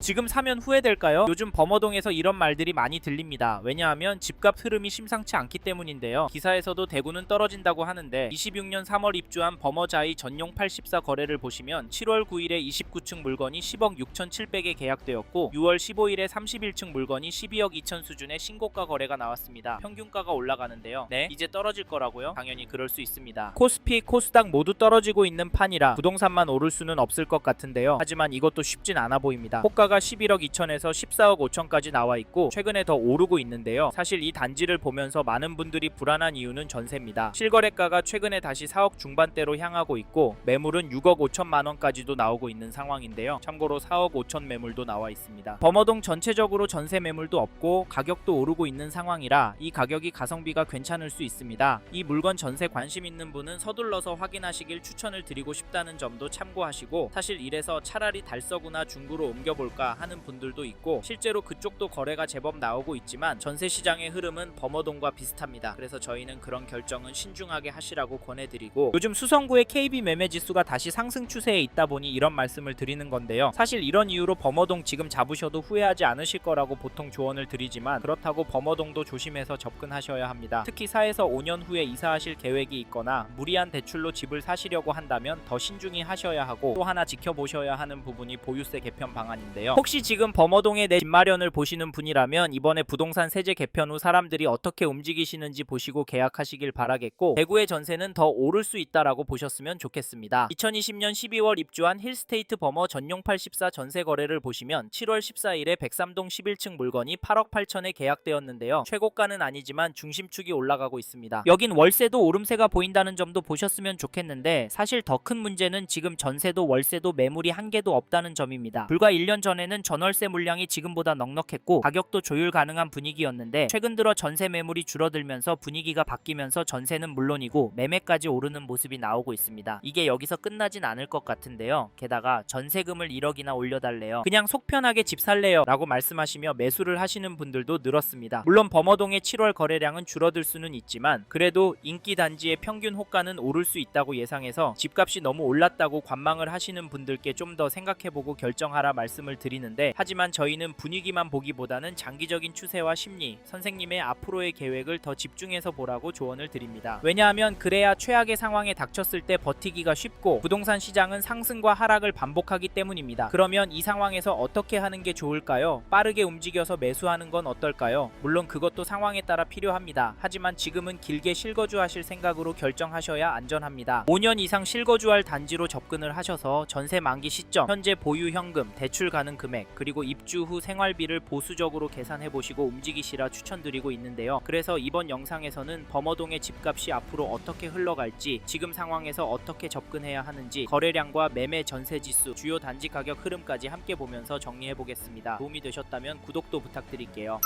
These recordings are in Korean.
지금 사면 후회될까요? 요즘 범어동에서 이런 말들이 많이 들립니다. 왜냐하면 집값 흐름이 심상치 않기 때문인데요. 기사에서도 대구는 떨어진다고 하는데 26년 3월 입주한 범어자이 전용 84 거래를 보시면 7월 9일에 29층 물건이 10억 6,700에 계약되었고 6월 15일에 31층 물건이 12억 2천 수준의 신고가 거래가 나왔습니다. 평균가가 올라가는데요. 네? 이제 떨어질 거라고요? 당연히 그럴 수 있습니다. 코스피, 코스닥 모두 떨어지고 있는 판이라 부동산만 오를 수는 없을 것 같은데요. 하지만 이것도 쉽진 않아 보입니다. 호가가 11억 2천에서 14억 5천까지 나와 있고 최근에 더 오르고 있는데요. 사실 이 단지를 보면서 많은 분들이 불안한 이유는 전세입니다. 실거래가가 최근에 다시 4억 중반대로 향하고 있고 매물은 6억 5천만 원까지도 나오고 있는 상황인데요. 참고로 4억 5천 매물도 나와 있습니다. 범어동 전체적으로 전세 매물도 없고 가격도 오르고 있는 상황이라 이 가격이 가성비가 괜찮을 수 있습니다. 이 물건 전세 관심 있는 분은 서둘러서 확인하시길 추천을 드리고 싶다는 점도 참고하시고, 사실 이래서 차라리 달서구나 중구로 옮겨볼까 하는 분들도 있고 실제로 그쪽도 거래가 제법 나오고 있지만 전세 시장의 흐름은 범어동과 비슷합니다. 그래서 저희는 그런 결정은 신중하게 하시라고 권해드리고, 요즘 수성구의 KB 매매 지수가 다시 상승 추세에 있다 보니 이런 말씀을 드리는 건데요. 사실 이런 이유로 범어동 지금 잡으셔도 후회하지 않으실 거라고 보통 조언을 드리지만 그렇다고 범어동도 조심해서 접근하셔야 합니다. 특히 4에서 5년 후에 이사하실 계획이 있거나 무리한 대출로 집을 사시려고 한다면 더 신중히 하셔야 하고, 또 하나 지켜보셔야 하는 부분이 보유세 개편 방안인데요. 혹시 지금 범어동에 내 집 마련을 보시는 분이라면 이번에 부동산 세제 개편 후 사람들이 어떻게 움직이시는지 보시고 계약하시길 바라겠고, 대구의 전세는 더 오를 수 있다라고 보셨으면 좋겠습니다. 2020년 12월 입주한 힐스테이트 범어 전용 84 전세 거래를 보시면 7월 14일에 103동 11층 물건이 8억 8천에 계약되었는데요. 최고가는 아니지만 중심축이 올라가고 있습니다. 여긴 월세도 오름세가 보인다는 점도 보셨으면 좋겠는데, 사실 더 큰 문제는 지금 전세도 월세도 매물이 한 개도 없다는 점입니다. 불과 1년 전에는 전월세 물량이 지금보다 넉넉했고 가격도 조율 가능한 분위기였는데, 최근 들어 전세 매물이 줄어들면서 분위기가 바뀌면서 전세는 물론이고 매매까지 오르는 모습이 나오고 있습니다. 이게 여기서 끝나진 않을 것 같은데요. 게다가 전세금을 1억이나 올려달래요. 그냥 속 편하게 집 살래요 라고 말씀하시며 매수를 하시는 분들도 늘었습니다. 물론 범어동의 7월 거래량은 줄어들 수는 있지만 그래도 인기 단지의 평균 호가는 오를 수 있다고 예상해서 집값이 너무 올랐다고 관망을 하시는 분들께 좀 더 생각해보고 결정하라 말씀을 드리는데, 하지만 저희는 분위기만 보기보다는 장기적인 추세와 심리, 선생님의 앞으로의 계획을 더 집중해서 보라고 조언을 드립니다. 왜냐하면 그래야 최악의 상황에 닥쳤을 때 버티기가 쉽고 부동산 시장은 상승과 하락을 반복하기 때문입니다. 그러면 이 상황에서 어떻게 하는 게 좋을까요? 빠르게 움직여서 매수하는 건 어떨까요? 물론 그것도 상황에 따라 필요합니다. 하지만 지금은 길게 실거주하실 생각으로 결정하셔야 안전합니다. 5년 이상 실거주할 단지로 접근을 하셔서 전세 만기 시점, 현재 보유 현금, 대출 가능 금액, 그리고 입주 후 생활비를 보수적으로 계산해보시고 움직이시라 추천드리고 있는데요. 그래서 이번 영상에서는 범어동의 집값이 앞으로 어떻게 흘러갈지, 지금 상황에서 어떻게 접근해야 하는지, 거래량과 매매 전세지수, 주요 단지 가격 흐름까지 함께 보면서 정리해보겠습니다. 도움이 되셨다면 구독도 부탁드릴게요.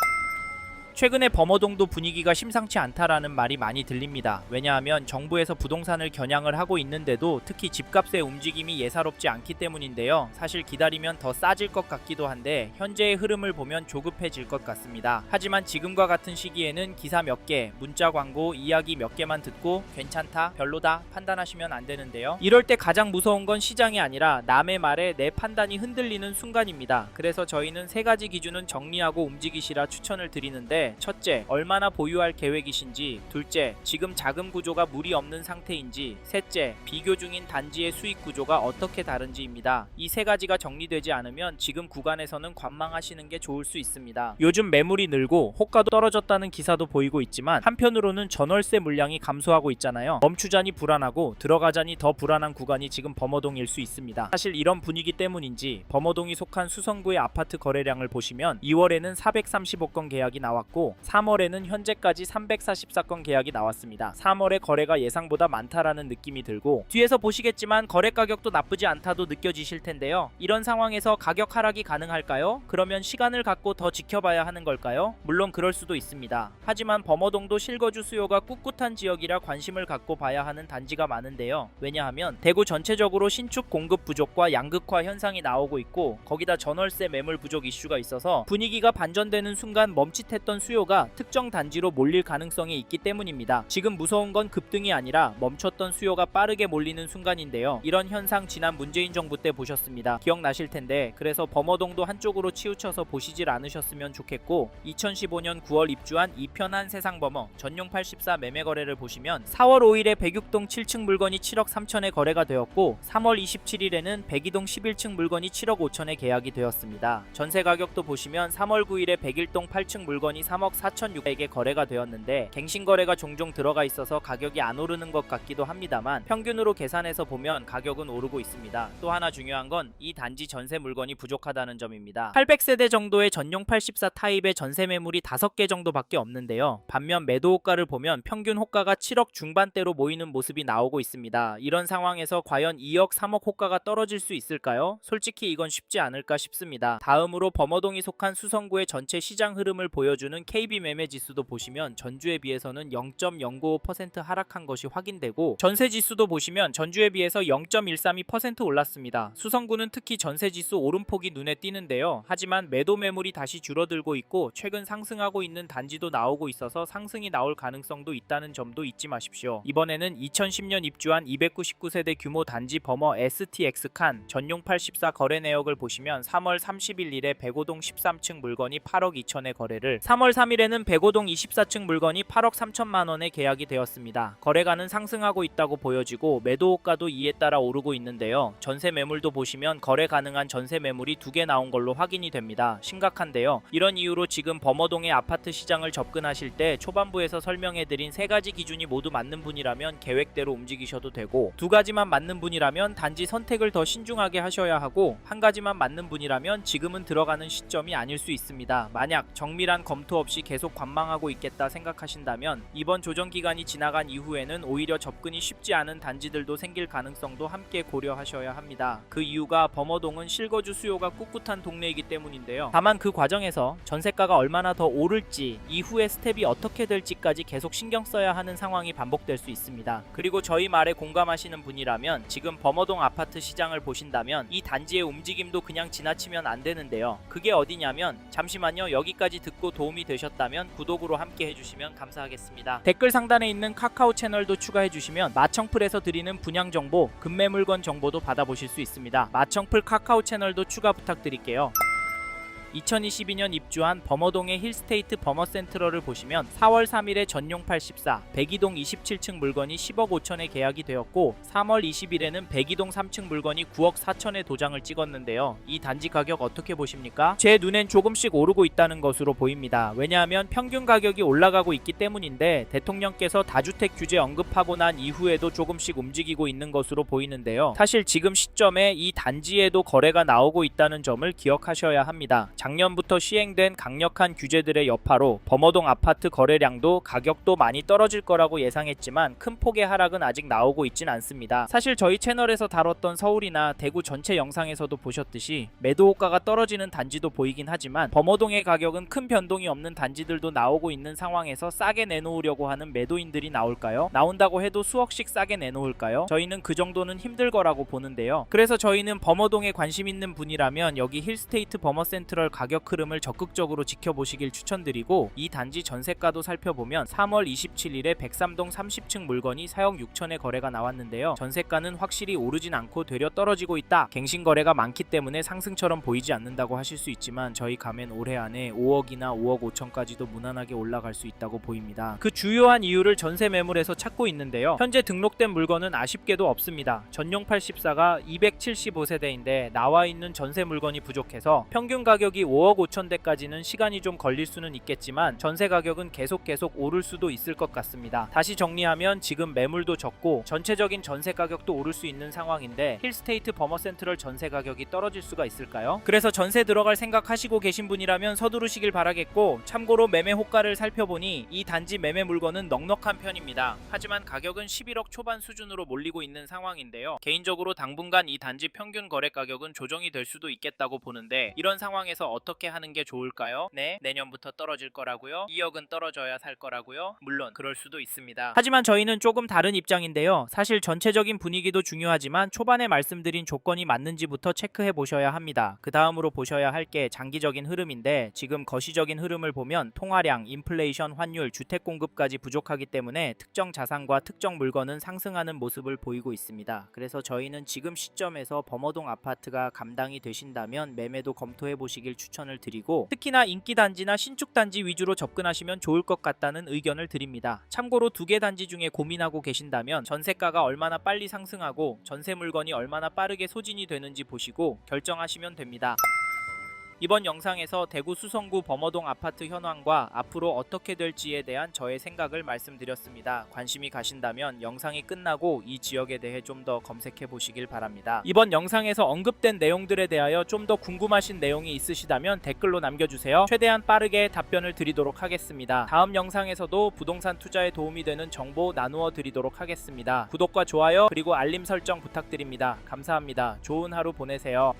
최근에 범어동도 분위기가 심상치 않다라는 말이 많이 들립니다. 왜냐하면 정부에서 부동산을 겨냥을 하고 있는데도 특히 집값의 움직임이 예사롭지 않기 때문인데요. 사실 기다리면 더 싸질 것 같기도 한데 현재의 흐름을 보면 조급해질 것 같습니다. 하지만 지금과 같은 시기에는 기사 몇 개, 문자 광고, 이야기 몇 개만 듣고 괜찮다, 별로다 판단하시면 안 되는데요. 이럴 때 가장 무서운 건 시장이 아니라 남의 말에 내 판단이 흔들리는 순간입니다. 그래서 저희는 세 가지 기준은 정리하고 움직이시라 추천을 드리는데, 첫째, 얼마나 보유할 계획이신지, 둘째, 지금 자금 구조가 무리 없는 상태인지, 셋째, 비교 중인 단지의 수익 구조가 어떻게 다른지입니다. 이 세 가지가 정리되지 않으면 지금 구간에서는 관망하시는 게 좋을 수 있습니다. 요즘 매물이 늘고 호가도 떨어졌다는 기사도 보이고 있지만 한편으로는 전월세 물량이 감소하고 있잖아요. 멈추자니 불안하고 들어가자니 더 불안한 구간이 지금 범어동일 수 있습니다. 사실 이런 분위기 때문인지 범어동이 속한 수성구의 아파트 거래량을 보시면 2월에는 435건 계약이 나왔고 3월에는 현재까지 344건 계약이 나왔습니다. 3월에 거래가 예상보다 많다라는 느낌이 들고, 뒤에서 보시겠지만 거래 가격도 나쁘지 않다도 느껴지실 텐데요. 이런 상황에서 가격 하락이 가능할까요? 그러면 시간을 갖고 더 지켜봐야 하는 걸까요? 물론 그럴 수도 있습니다. 하지만 범어동도 실거주 수요가 꿋꿋한 지역이라 관심을 갖고 봐야 하는 단지가 많은데요. 왜냐하면 대구 전체적으로 신축 공급 부족과 양극화 현상이 나오고 있고 거기다 전월세 매물 부족 이슈가 있어서 분위기가 반전되는 순간 멈칫했던 수요가 특정 단지로 몰릴 가능성이 있기 때문입니다. 지금 무서운 건 급등이 아니라 멈췄던 수요가 빠르게 몰리는 순간인데요. 이런 현상 지난 문재인 정부 때 보셨습니다. 기억나실 텐데 그래서 범어동도 한쪽으로 치우쳐서 보시질 않으셨으면 좋겠고 2015년 9월 입주한 이편한 세상범어 전용 84 매매 거래를 보시면 4월 5일에 106동 7층 물건이 7억 3천에 거래가 되었고 3월 27일에는 102동 11층 물건이 7억 5천에 계약이 되었습니다. 전세 가격도 보시면 3월 9일에 101동 8층 물건이 3억 4,600에 거래가 되었는데 갱신 거래가 종종 들어가 있어서 가격이 안 오르는 것 같기도 합니다만 평균으로 계산해서 보면 가격은 오르고 있습니다. 또 하나 중요한 건 이 단지 전세 물건이 부족하다는 점입니다. 800세대 정도의 전용 84 타입의 전세 매물이 5개 정도밖에 없는데요. 반면 매도 호가를 보면 평균 호가가 7억 중반대로 모이는 모습이 나오고 있습니다. 이런 상황에서 과연 2억 3억 호가가 떨어질 수 있을까요? 솔직히 이건 쉽지 않을까 싶습니다. 다음으로 범어동이 속한 수성구의 전체 시장 흐름을 보여주는 KB 매매 지수도 보시면 전주에 비해서는 0.095% 하락한 것이 확인되고 전세 지수도 보시면 전주에 비해서 0.132% 올랐습니다. 수성구는 특히 전세 지수 오름폭이 눈에 띄는데요. 하지만 매도 매물이 다시 줄어들고 있고 최근 상승하고 있는 단지도 나오고 있어서 상승이 나올 가능성도 있다는 점도 잊지 마십시오. 이번에는 2010년 입주한 299세대 규모 단지 범어 STX 칸 전용 84 거래 내역을 보시면 3월 30일에 105동 13층 물건이 8억 2천에 거래를 3월 3일에는 105동 24층 물건이 8억 3천만 원에 계약이 되었습니다. 거래가는 상승하고 있다고 보여지고 매도 호가도 이에 따라 오르고 있는데요. 전세 매물도 보시면 거래 가능한 전세 매물이 2개 나온 걸로 확인이 됩니다. 심각한데요. 이런 이유로 지금 범어동의 아파트 시장을 접근하실 때 초반부에서 설명해드린 3가지 기준이 모두 맞는 분이라면 계획대로 움직이셔도 되고 2가지만 맞는 분이라면 단지 선택을 더 신중하게 하셔야 하고 1가지만 맞는 분이라면 지금은 들어가는 시점이 아닐 수 있습니다. 만약 정밀한 검토 없이 계속 관망하고 있겠다 생각하신다면 이번 조정 기간이 지나간 이후에는 오히려 접근이 쉽지 않은 단지들도 생길 가능성도 함께 고려하셔야 합니다. 그 이유가 범어동은 실거주 수요가 꿋꿋한 동네이기 때문인데요. 다만 그 과정에서 전세가가 얼마나 더 오를지 이후의 스텝이 어떻게 될지까지 계속 신경 써야 하는 상황이 반복될 수 있습니다. 그리고 저희 말에 공감하시는 분이라면 지금 범어동 아파트 시장을 보신다면 이 단지의 움직임도 그냥 지나치면 안 되는데요. 그게 어디냐면 잠시만요. 여기까지 듣고 도움이 되셨다면 구독으로 함께 해주시면 감사하겠습니다. 댓글 상단에 있는 카카오 채널도 추가해주시면 마청풀에서 드리는 분양 정보, 급매물건 정보도 받아보실 수 있습니다. 마청풀 카카오 채널도 추가 부탁드릴게요. 2022년 입주한 범어동의 힐스테이트 범어센트럴을 보시면 4월 3일에 전용 84, 102동 27층 물건이 10억 5천에 계약이 되었고 3월 20일에는 102동 3층 물건이 9억 4천에 도장을 찍었는데요. 이 단지 가격 어떻게 보십니까? 제 눈엔 조금씩 오르고 있다는 것으로 보입니다. 왜냐하면 평균 가격이 올라가고 있기 때문인데 대통령께서 다주택 규제 언급하고 난 이후에도 조금씩 움직이고 있는 것으로 보이는데요. 사실 지금 시점에 이 단지에도 거래가 나오고 있다는 점을 기억하셔야 합니다. 작년부터 시행된 강력한 규제들의 여파로 범어동 아파트 거래량도 가격도 많이 떨어질 거라고 예상했지만 큰 폭의 하락은 아직 나오고 있진 않습니다. 사실 저희 채널에서 다뤘던 서울이나 대구 전체 영상에서도 보셨듯이 매도 호가가 떨어지는 단지도 보이긴 하지만 범어동의 가격은 큰 변동이 없는 단지들도 나오고 있는 상황에서 싸게 내놓으려고 하는 매도인들이 나올까요? 나온다고 해도 수억씩 싸게 내놓을까요? 저희는 그 정도는 힘들 거라고 보는데요. 그래서 저희는 범어동에 관심 있는 분이라면 여기 힐스테이트 범어센트럴 가격 흐름을 적극적으로 지켜보시길 추천드리고 이 단지 전세가도 살펴보면 3월 27일에 103동 30층 물건이 4억 6천에 거래가 나왔는데요. 전세가는 확실히 오르진 않고 되려 떨어지고 있다. 갱신 거래가 많기 때문에 상승처럼 보이지 않는다고 하실 수 있지만 저희 감엔 올해 안에 5억이나 5억 5천까지도 무난하게 올라갈 수 있다고 보입니다. 그 주요한 이유를 전세 매물에서 찾고 있는데요. 현재 등록된 물건은 아쉽게도 없습니다. 전용 84가 275세대인데 나와 있는 전세 물건이 부족해서 평균 가격이 5억 5천대까지는 시간이 좀 걸릴 수는 있겠지만 전세 가격은 계속 오를 수도 있을 것 같습니다. 다시 정리하면 지금 매물도 적고 전체적인 전세 가격도 오를 수 있는 상황인데 힐스테이트 범어센트럴 전세 가격이 떨어질 수가 있을까요? 그래서 전세 들어갈 생각하시고 계신 분이라면 서두르시길 바라겠고 참고로 매매 호가를 살펴보니 이 단지 매매 물건은 넉넉한 편입니다. 하지만 가격은 11억 초반 수준으로 몰리고 있는 상황인데요. 개인적으로 당분간 이 단지 평균 거래 가격은 조정이 될 수도 있겠다고 보는데 이런 상황에서 어떻게 하는 게 좋을까요? 네, 내년부터 떨어질 거라고요? 2억은 떨어져야 살 거라고요? 물론 그럴 수도 있습니다. 하지만 저희는 조금 다른 입장인데요. 사실 전체적인 분위기도 중요하지만 초반에 말씀드린 조건이 맞는지부터 체크해 보셔야 합니다. 그 다음으로 보셔야 할 게 장기적인 흐름인데 지금 거시적인 흐름을 보면 통화량, 인플레이션, 환율, 주택 공급까지 부족하기 때문에 특정 자산과 특정 물건은 상승하는 모습을 보이고 있습니다. 그래서 저희는 지금 시점에서 범어동 아파트가 감당이 되신다면 매매도 검토해 보시길 추천을 드리고 특히나 인기 단지나 신축 단지 위주로 접근하시면 좋을 것 같다는 의견을 드립니다. 참고로 두 개 단지 중에 고민하고 계신다면 전세가가 얼마나 빨리 상승하고 전세 물건이 얼마나 빠르게 소진이 되는지 보시고 결정하시면 됩니다. 이번 영상에서 대구 수성구 범어동 아파트 현황과 앞으로 어떻게 될지에 대한 저의 생각을 말씀드렸습니다. 관심이 가신다면 영상이 끝나고 이 지역에 대해 좀 더 검색해 보시길 바랍니다. 이번 영상에서 언급된 내용들에 대하여 좀 더 궁금하신 내용이 있으시다면 댓글로 남겨주세요. 최대한 빠르게 답변을 드리도록 하겠습니다. 다음 영상에서도 부동산 투자에 도움이 되는 정보 나누어 드리도록 하겠습니다. 구독과 좋아요 그리고 알림 설정 부탁드립니다. 감사합니다. 좋은 하루 보내세요.